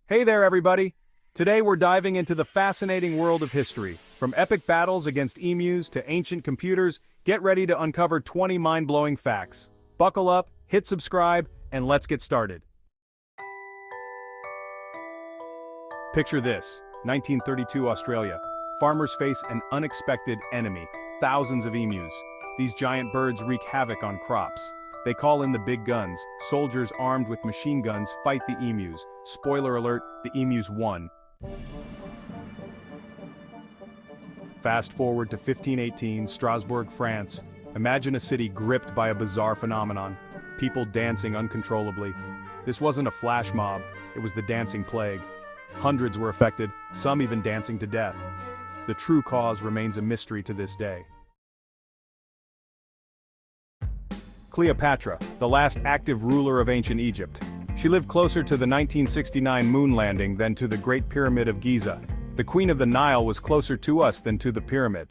Hey there, everybody! Today we're diving into the fascinating world of history. From epic battles against emus to ancient computers, get ready to uncover 20 mind-blowing facts. Buckle up, hit subscribe, and let's get started. Picture this, 1932 Australia. Farmers face an unexpected enemy, thousands of emus. These giant birds wreak havoc on crops. They call in the big guns. Soldiers armed with machine guns fight the emus. Spoiler alert, the emus won. Fast forward to 1518, Strasbourg, France. Imagine a city gripped by a bizarre phenomenon. People dancing uncontrollably. This wasn't a flash mob, it was the dancing plague. Hundreds were affected, some even dancing to death. The true cause remains a mystery to this day. Cleopatra, the last active ruler of ancient Egypt. She lived closer to the 1969 moon landing than to the Great Pyramid of Giza. The Queen of the Nile was closer to us than to the pyramid.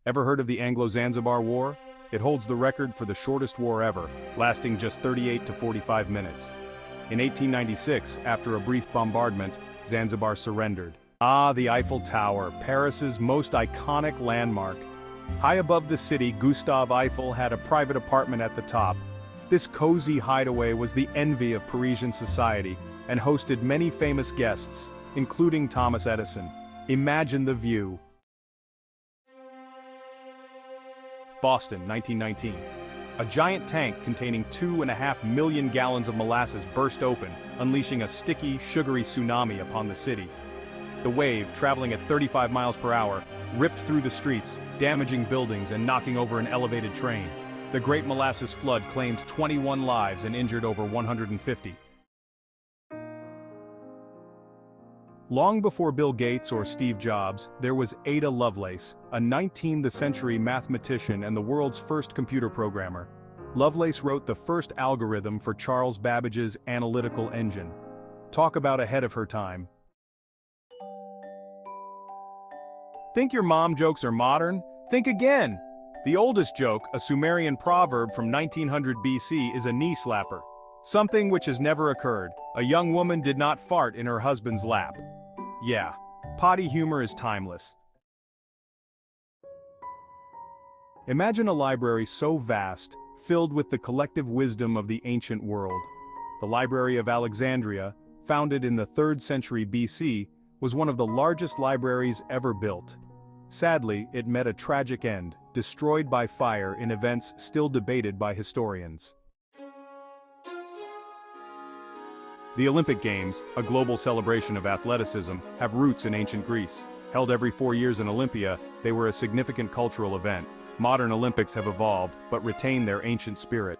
Ever heard of the Anglo-Zanzibar War? It holds the record for the shortest war ever, lasting just 38 to 45 minutes. In 1896, after a brief bombardment, Zanzibar surrendered. Ah, the Eiffel Tower, Paris's most iconic landmark. High above the city, Gustave Eiffel had a private apartment at the top. This cozy hideaway was the envy of Parisian society and hosted many famous guests, including Thomas Edison. Imagine the view. Boston, 1919. A giant tank containing 2.5 million gallons of molasses burst open, unleashing a sticky, sugary tsunami upon the city. The wave, traveling at 35 miles per hour, ripped through the streets, damaging buildings and knocking over an elevated train. The Great Molasses Flood claimed 21 lives and injured over 150. Long before Bill Gates or Steve Jobs, there was Ada Lovelace, a 19th century mathematician and the world's first computer programmer. Lovelace wrote the first algorithm for Charles Babbage's analytical engine. Talk about ahead of her time. Think your mom jokes are modern? Think again! The oldest joke, a Sumerian proverb from 1900 BC, is a knee slapper. Something which has never occurred. A young woman did not fart in her husband's lap. Yeah, potty humor is timeless. Imagine a library so vast, filled with the collective wisdom of the ancient world. The Library of Alexandria, founded in the 3rd century BC, was one of the largest libraries ever built. Sadly, it met a tragic end, destroyed by fire in events still debated by historians. The Olympic Games, a global celebration of athleticism, have roots in ancient Greece. Held every 4 years in Olympia, they were a significant cultural event. Modern Olympics have evolved, but retain their ancient spirit.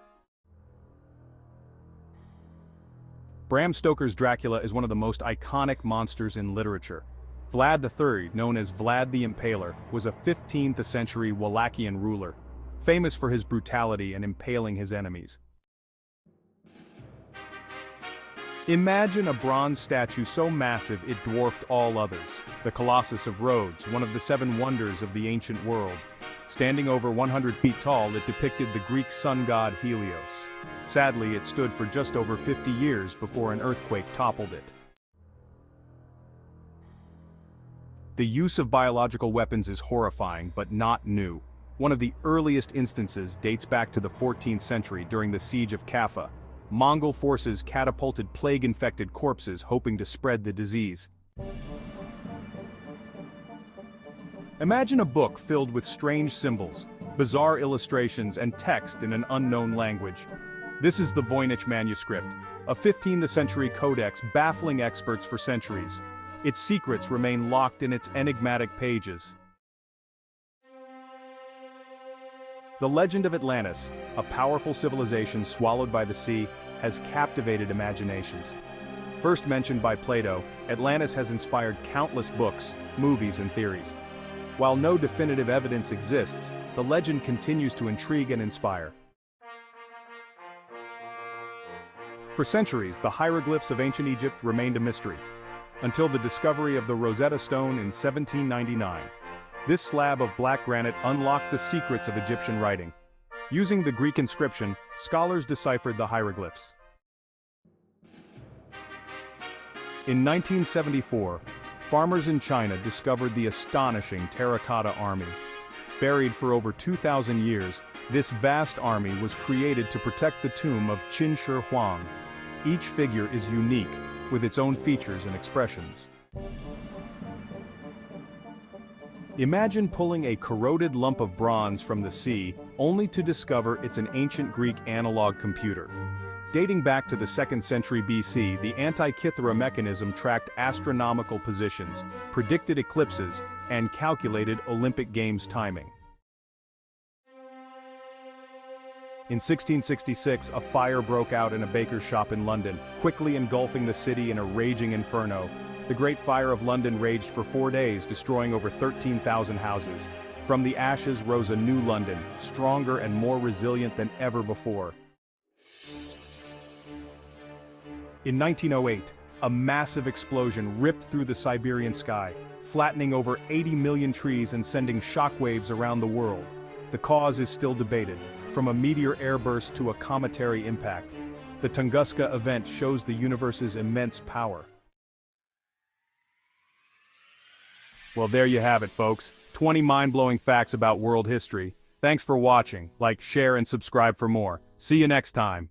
Bram Stoker's Dracula is one of the most iconic monsters in literature. Vlad III, known as Vlad the Impaler, was a 15th century Wallachian ruler, famous for his brutality and impaling his enemies. Imagine a bronze statue so massive it dwarfed all others. The Colossus of Rhodes, one of the 7 wonders of the ancient world. Standing over 100 feet tall, it depicted the Greek sun god Helios. Sadly, it stood for just over 50 years before an earthquake toppled it. The use of biological weapons is horrifying, but not new. One of the earliest instances dates back to the 14th century during the siege of Kaffa. Mongol forces catapulted plague-infected corpses hoping to spread the disease. Imagine a book filled with strange symbols, bizarre illustrations and text in an unknown language. This is the Voynich manuscript, a 15th century codex baffling experts for centuries. Its secrets remain locked in its enigmatic pages. The legend of Atlantis, a powerful civilization swallowed by the sea, has captivated imaginations. First mentioned by Plato, Atlantis has inspired countless books, movies, and theories. While no definitive evidence exists, the legend continues to intrigue and inspire. For centuries, the hieroglyphs of ancient Egypt remained a mystery, until the discovery of the Rosetta Stone in 1799. This slab of black granite unlocked the secrets of Egyptian writing. Using the Greek inscription, scholars deciphered the hieroglyphs. In 1974, farmers in China discovered the astonishing terracotta army. Buried for over 2,000 years, this vast army was created to protect the tomb of Qin Shi Huang. Each figure is unique, with its own features and expressions. Imagine pulling a corroded lump of bronze from the sea, only to discover it's an ancient Greek analog computer. Dating back to the 2nd century BC, the Antikythera mechanism tracked astronomical positions, predicted eclipses, and calculated Olympic Games timing. In 1666, a fire broke out in a baker's shop in London, quickly engulfing the city in a raging inferno. The Great Fire of London raged for 4 days, destroying over 13,000 houses. From the ashes rose a new London, stronger and more resilient than ever before. In 1908, a massive explosion ripped through the Siberian sky, flattening over 80 million trees and sending shockwaves around the world. The cause is still debated, from a meteor airburst to a cometary impact. The Tunguska event shows the universe's immense power. Well, there you have it, folks. 20 mind-blowing facts about world history. Thanks for watching. Like, share, and subscribe for more. See you next time.